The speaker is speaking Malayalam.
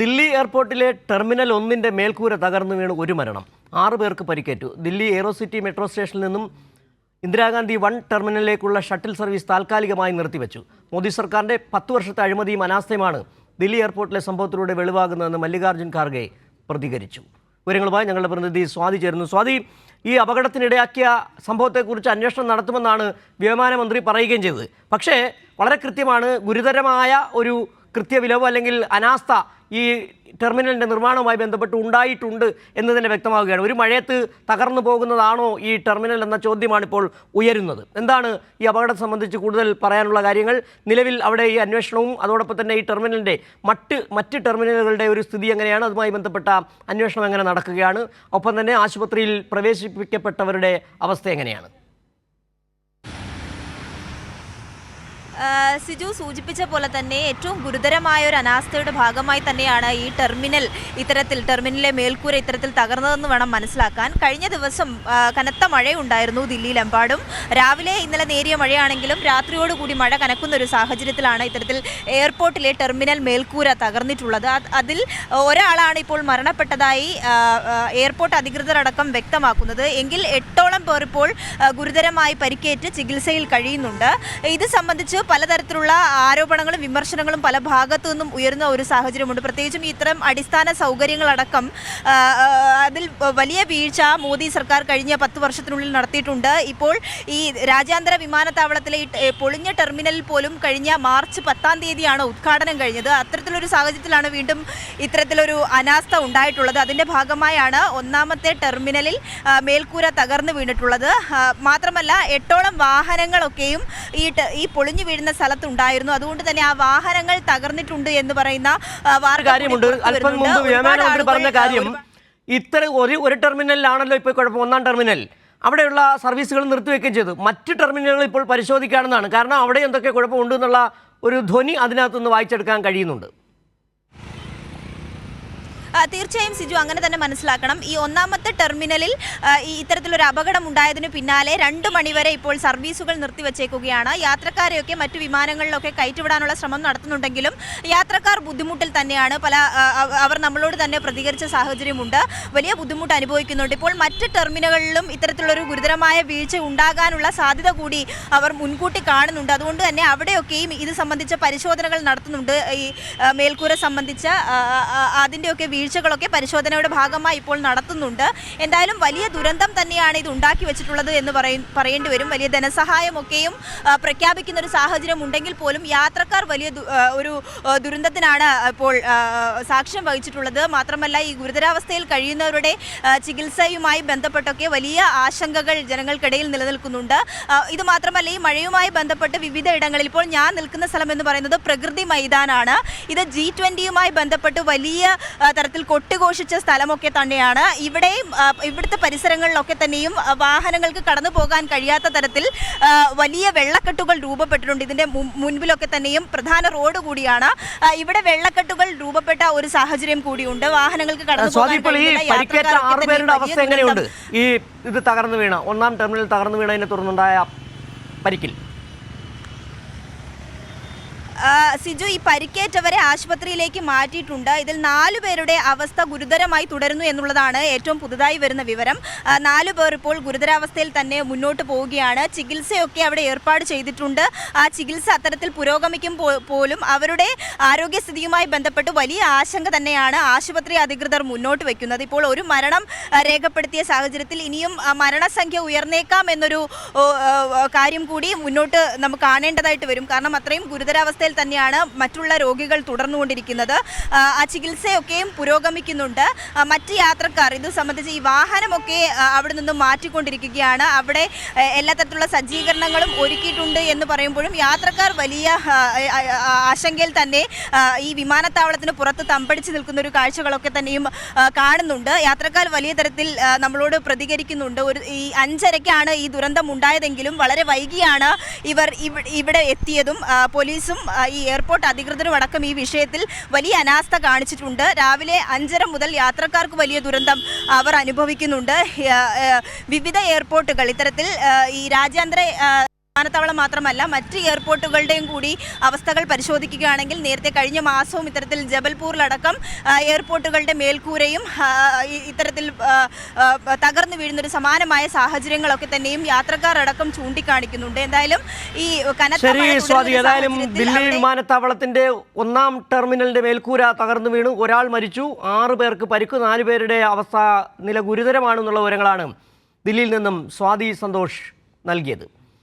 ദില്ലി എയർപോർട്ടിലെ ടെർമിനൽ 1-ന്റെ മേൽക്കൂര തകർന്നു വീണ് ഒരു മരണം, 6 പേർക്ക് പരിക്കേറ്റു. ദില്ലി എയ്റോസിറ്റി മെട്രോ സ്റ്റേഷനിൽ നിന്നും ഇന്ദിരാഗാന്ധി 1 ടെർമിനലിലേക്കുള്ള ഷട്ടിൽ സർവീസ് താൽക്കാലികമായി നിർത്തിവെച്ചു. മോദി സർക്കാരിന്റെ 10 വർഷത്തെ അഴിമതിയും അനാസ്ഥയുമാണ് ദില്ലി എയർപോർട്ടിലെ സംഭവത്തിലൂടെ വെളിവാകുന്നതെന്ന് മല്ലികാർജ്ജുൻ ഖാർഗെ പ്രതികരിച്ചു. വിവരങ്ങളുമായി ഞങ്ങളുടെ പ്രതിനിധി സ്വാതി ചേരുന്നു. സ്വാതി, ഈ അപകടത്തിനിടയാക്കിയ സംഭവത്തെക്കുറിച്ച് അന്വേഷണം നടത്തുമെന്നാണ് വ്യോമയാനമന്ത്രി പറയുകയും ചെയ്തത്. പക്ഷേ വളരെ കൃത്യമാണ്, ഗുരുതരമായ ഒരു കൃത്യവിലോപം അല്ലെങ്കിൽ അനാസ്ഥ ഈ ടെർമിനലിൻ്റെ നിർമ്മാണവുമായി ബന്ധപ്പെട്ട് ഉണ്ടായിട്ടുണ്ട് എന്ന് തന്നെ വ്യക്തമാവുകയാണ്. ഒരു മഴയത്ത് തകർന്നു പോകുന്നതാണോ ഈ ടെർമിനൽ എന്ന ചോദ്യമാണിപ്പോൾ ഉയരുന്നത്. എന്താണ് ഈ അപകടം സംബന്ധിച്ച് കൂടുതൽ പറയാനുള്ള കാര്യങ്ങൾ? നിലവിൽ അവിടെ ഈ അന്വേഷണവും അതോടൊപ്പം തന്നെ ഈ ടെർമിനലിൻ്റെ മറ്റ് ടെർമിനലുകളുടെ ഒരു സ്ഥിതി എങ്ങനെയാണ്, അതുമായി ബന്ധപ്പെട്ട അന്വേഷണം എങ്ങനെ നടക്കുകയാണ്, ഒപ്പം തന്നെ ആശുപത്രിയിൽ പ്രവേശിപ്പിക്കപ്പെട്ടവരുടെ അവസ്ഥ എങ്ങനെയാണ്? സിജു സൂചിപ്പിച്ച പോലെ തന്നെ ഏറ്റവും ഗുരുതരമായ ഒരു അനാസ്ഥയുടെ ഭാഗമായി തന്നെയാണ് ഈ ടെർമിനലിലെ മേൽക്കൂര ഇത്തരത്തിൽ തകർന്നതെന്ന് വേണം മനസ്സിലാക്കാൻ. കഴിഞ്ഞ ദിവസം കനത്ത മഴയുണ്ടായിരുന്നു ദില്ലിയിലെമ്പാടും. രാവിലെ ഇന്നലെ നേരിയ മഴയാണെങ്കിലും രാത്രിയോടുകൂടി മഴ കനക്കുന്ന ഒരു സാഹചര്യത്തിലാണ് ഇത്തരത്തിൽ എയർപോർട്ടിലെ ടെർമിനൽ മേൽക്കൂര തകർന്നിട്ടുള്ളത്. അതിൽ ഒരാളാണ് ഇപ്പോൾ മരണപ്പെട്ടതായി എയർപോർട്ട് അധികൃതരടക്കം വ്യക്തമാക്കുന്നത്. എങ്കിൽ 8ഓളം പേർ ഇപ്പോൾ ഗുരുതരമായി പരിക്കേറ്റ് ചികിത്സയിൽ കഴിയുന്നുണ്ട്. ഇത് സംബന്ധിച്ച് പലതരത്തിലുള്ള ആരോപണങ്ങളും വിമർശനങ്ങളും പല ഭാഗത്തു നിന്നും ഉയർന്ന ഒരു സാഹചര്യമുണ്ട്. പ്രത്യേകിച്ചും ഇത്തരം അടിസ്ഥാന സൗകര്യങ്ങളടക്കം അതിൽ വലിയ വീഴ്ച മോദി സർക്കാർ കഴിഞ്ഞ 10 വർഷത്തിനുള്ളിൽ നടത്തിയിട്ടുണ്ട്. ഇപ്പോൾ ഈ രാജ്യാന്തര വിമാനത്താവളത്തിലെ പൊളിഞ്ഞ ടെർമിനലിൽ പോലും കഴിഞ്ഞ മാർച്ച് 10-ാം തീയതിയാണ് ഉദ്ഘാടനം കഴിഞ്ഞത്. അത്തരത്തിലൊരു സാഹചര്യത്തിലാണ് വീണ്ടും ഇത്തരത്തിലൊരു അനാസ്ഥ ഉണ്ടായിട്ടുള്ളത്. അതിൻ്റെ ഭാഗമായാണ് 1ാമത്തെ ടെർമിനലിൽ മേൽക്കൂര തകർന്നു വീണിട്ടുള്ളത്. മാത്രമല്ല 8ഓളം വാഹനങ്ങളൊക്കെയും ഈ പൊളിഞ്ഞു വീഴുന്ന സ്ഥലത്തുണ്ടായിരുന്നു. അതുകൊണ്ട് തന്നെ ആ വാഹനങ്ങൾ തകർന്നിട്ടുണ്ട് എന്ന് പറയുന്ന കാര്യമുണ്ട്. അല്പം മുമ്പ് വ്യോമയാനമന്ത്രി പറഞ്ഞ കാര്യം, ഇത്തരം ഒരു ടെർമിനലിലാണല്ലോ ഇപ്പോൾ കുഴപ്പം, 1ാം ടെർമിനൽ, അവിടെയുള്ള സർവീസുകൾ നിർത്തിവെക്കുകയും ചെയ്തു. മറ്റ് ടെർമിനലുകൾ ഇപ്പോൾ പരിശോധിക്കുകയാണെന്നാണ്. കാരണം അവിടെ എന്തൊക്കെ കുഴപ്പമുണ്ട് എന്നുള്ള ഒരു ധ്വനി അതിനകത്തുനിന്ന് വായിച്ചെടുക്കാൻ കഴിയുന്നുണ്ട്. തീർച്ചയായും സിജു, അങ്ങനെ തന്നെ മനസ്സിലാക്കണം. ഈ 1ാമത്തെ ടെർമിനലിൽ ഇത്തരത്തിലൊരു അപകടം ഉണ്ടായതിനു പിന്നാലെ 2 മണിവരെ ഇപ്പോൾ സർവീസുകൾ നിർത്തിവെച്ചേക്കുകയാണ്. യാത്രക്കാരെയൊക്കെ മറ്റു വിമാനങ്ങളിലൊക്കെ കയറ്റിവിടാനുള്ള ശ്രമം നടത്തുന്നുണ്ടെങ്കിലും യാത്രക്കാർ ബുദ്ധിമുട്ടിൽ തന്നെയാണ്. അവർ നമ്മളോട് തന്നെ പ്രതികരിച്ച സാഹചര്യമുണ്ട്. വലിയ ബുദ്ധിമുട്ട് അനുഭവിക്കുന്നുണ്ട്. ഇപ്പോൾ മറ്റ് ടെർമിനലുകളിലും ഇത്തരത്തിലൊരു ഗുരുതരമായ വീഴ്ച ഉണ്ടാകാനുള്ള സാധ്യത കൂടി അവർ മുൻകൂട്ടി കാണുന്നുണ്ട്. അതുകൊണ്ട് തന്നെ അവിടെയൊക്കെയും ഇത് സംബന്ധിച്ച പരിശോധനകൾ നടത്തുന്നുണ്ട്. ഈ മേൽക്കൂര സംബന്ധിച്ച അതിൻ്റെയൊക്കെ വീഴ്ചകളൊക്കെ പരിശോധനയുടെ ഭാഗമായി ഇപ്പോൾ നടത്തുന്നുണ്ട്. എന്തായാലും വലിയ ദുരന്തം തന്നെയാണ് ഇത് ഉണ്ടാക്കി വെച്ചിട്ടുള്ളത് എന്ന് പറയേണ്ടി വരും. വലിയ ധനസഹായമൊക്കെയും പ്രഖ്യാപിക്കുന്ന ഒരു സാഹചര്യം ഉണ്ടെങ്കിൽ പോലും യാത്രക്കാർ വലിയ ഒരു ദുരന്തത്തിനാണ് ഇപ്പോൾ സാക്ഷ്യം വഹിച്ചിട്ടുള്ളത്. മാത്രമല്ല ഈ ഗുരുതരാവസ്ഥയിൽ കഴിയുന്നവരുടെ ചികിത്സയുമായി ബന്ധപ്പെട്ടൊക്കെ വലിയ ആശങ്കകൾ ജനങ്ങൾക്കിടയിൽ നിലനിൽക്കുന്നുണ്ട്. ഇത് മാത്രമല്ല ഈ മഴയുമായി ബന്ധപ്പെട്ട് വിവിധ ഇടങ്ങളിൽ, ഇപ്പോൾ ഞാൻ നിൽക്കുന്ന സ്ഥലം എന്ന് പറയുന്നത് പ്രകൃതി മൈതാനാണ്. ഇത് G20യുമായി ബന്ധപ്പെട്ട് വലിയ തരത്തിൽ കൊട്ടിഘോഷിച്ച സ്ഥലമൊക്കെ തന്നെയാണ്. ഇവിടുത്തെ പരിസരങ്ങളിലൊക്കെ തന്നെയും വാഹനങ്ങൾക്ക് കടന്നു പോകാൻ കഴിയാത്ത തരത്തിൽ വലിയ വെള്ളക്കെട്ടുകൾ രൂപപ്പെട്ടിട്ടുണ്ട്. ഇതിൻ്റെ മുൻപിലൊക്കെ തന്നെയും പ്രധാന റോഡ് കൂടിയാണ്. ഇവിടെ വെള്ളക്കെട്ടുകൾ രൂപപ്പെട്ട ഒരു സാഹചര്യം കൂടിയുണ്ട്. വാഹനങ്ങൾക്ക് കടന്നു പോകാൻ അവസ്ഥ എങ്ങനെയുണ്ട്? ഈ ഇത് തകർന്നു വീണ 1ാം ടെർമിനൽ തകർന്നു വീണതിനെ തുടർന്നുണ്ടായ പരിക്കിൽ സിജു, ഈ പരിക്കേറ്റവരെ ആശുപത്രിയിലേക്ക് മാറ്റിയിട്ടുണ്ട്. ഇതിൽ 4 പേരുടെ അവസ്ഥ ഗുരുതരമായി തുടരുന്നു എന്നുള്ളതാണ് ഏറ്റവും പുതുതായി വരുന്ന വിവരം. 4 പേർ ഇപ്പോൾ ഗുരുതരാവസ്ഥയിൽ തന്നെ മുന്നോട്ട് പോവുകയാണ്. ചികിത്സയൊക്കെ അവിടെ ഏർപ്പാട് ചെയ്തിട്ടുണ്ട്. ആ ചികിത്സ അത്തരത്തിൽ പുരോഗമിക്കും പോലും അവരുടെ ആരോഗ്യസ്ഥിതിയുമായി ബന്ധപ്പെട്ട് വലിയ ആശങ്ക തന്നെയാണ് ആശുപത്രി അധികൃതർ മുന്നോട്ട് വയ്ക്കുന്നത്. ഇപ്പോൾ ഒരു മരണം രേഖപ്പെടുത്തിയ സാഹചര്യത്തിൽ ഇനിയും മരണസംഖ്യ ഉയർന്നേക്കാം എന്നൊരു കാര്യം കൂടി മുന്നോട്ട് നമുക്ക് കാണേണ്ടതായിട്ട് വരും. കാരണം അത്രയും ഗുരുതരാവസ്ഥയിൽ തന്നെയാണ് മറ്റുള്ള രോഗികൾ തുടർന്നുകൊണ്ടിരിക്കുന്നത്. ആ ചികിത്സയൊക്കെയും പുരോഗമിക്കുന്നുണ്ട്. മറ്റ് യാത്രക്കാർ ഇത് സംബന്ധിച്ച് ഈ വാഹനമൊക്കെ അവിടെ നിന്നും മാറ്റിക്കൊണ്ടിരിക്കുകയാണ്. അവിടെ എല്ലാ തരത്തിലുള്ള സജ്ജീകരണങ്ങളും ഒരുക്കിയിട്ടുണ്ട് എന്ന് പറയുമ്പോഴും യാത്രക്കാർ വലിയ ആശങ്കയിൽ തന്നെ ഈ വിമാനത്താവളത്തിന് പുറത്ത് തമ്പടിച്ച് നിൽക്കുന്ന ഒരു കാഴ്ചകളൊക്കെ തന്നെയും കാണുന്നുണ്ട്. യാത്രക്കാർ വലിയ തരത്തിൽ നമ്മളോട് പ്രതികരിക്കുന്നുണ്ട്. ഈ 5:30-ക്കാണ് ഈ ദുരന്തം ഉണ്ടായതെങ്കിലും വളരെ വൈകിയാണ് ഇവർ ഇവിടെ എത്തിയതും പോലീസും ഈ എയർപോർട്ട് അധികൃതരും അടക്കം ഈ വിഷയത്തിൽ വലിയ അനാസ്ഥ കാണിച്ചിട്ടുണ്ട്. രാവിലെ 5:30 മുതൽ യാത്രക്കാർക്ക് വലിയ ദുരന്തം അവർ അനുഭവിക്കുന്നുണ്ട്. വിവിധ എയർപോർട്ടുകൾ ഇത്തരത്തിൽ ഈ രാജ്യാന്തര വിമാനത്താവളം മാത്രമല്ല മറ്റ് എയർപോർട്ടുകളുടെയും കൂടി അവസ്ഥകൾ പരിശോധിക്കുകയാണെങ്കിൽ നേരത്തെ കഴിഞ്ഞ മാസവും ഇത്തരത്തിൽ ജബൽപൂരിലടക്കം എയർപോർട്ടുകളുടെ മേൽക്കൂരയും ഇത്തരത്തിൽ തകർന്നു വീഴുന്നൊരു സമാനമായ സാഹചര്യങ്ങളൊക്കെ തന്നെയും യാത്രക്കാർ അടക്കം ചൂണ്ടിക്കാണിക്കുന്നുണ്ട്. എന്തായാലും ഈ കനത്ത ശരി മഴ സ്വാതി, തുടരുന്ന ഏതായാലും സാഹചര്യത്തിൽ ദില്ലി വിമാനത്താവളത്തിന്റെ 1-ാം ടെർമിനലിന്റെ മേൽക്കൂര തകർന്നു വീണു, ഒരാൾ മരിച്ചു, 6 പേർക്ക് പരിക്ക്, 4 പേരുടെ അവസ്ഥ നില ഗുരുതരമാണെന്നുള്ള വിവരങ്ങളാണ് ദില്ലിയിൽ നിന്നും സ്വാതി സന്തോഷ് നൽകിയത്.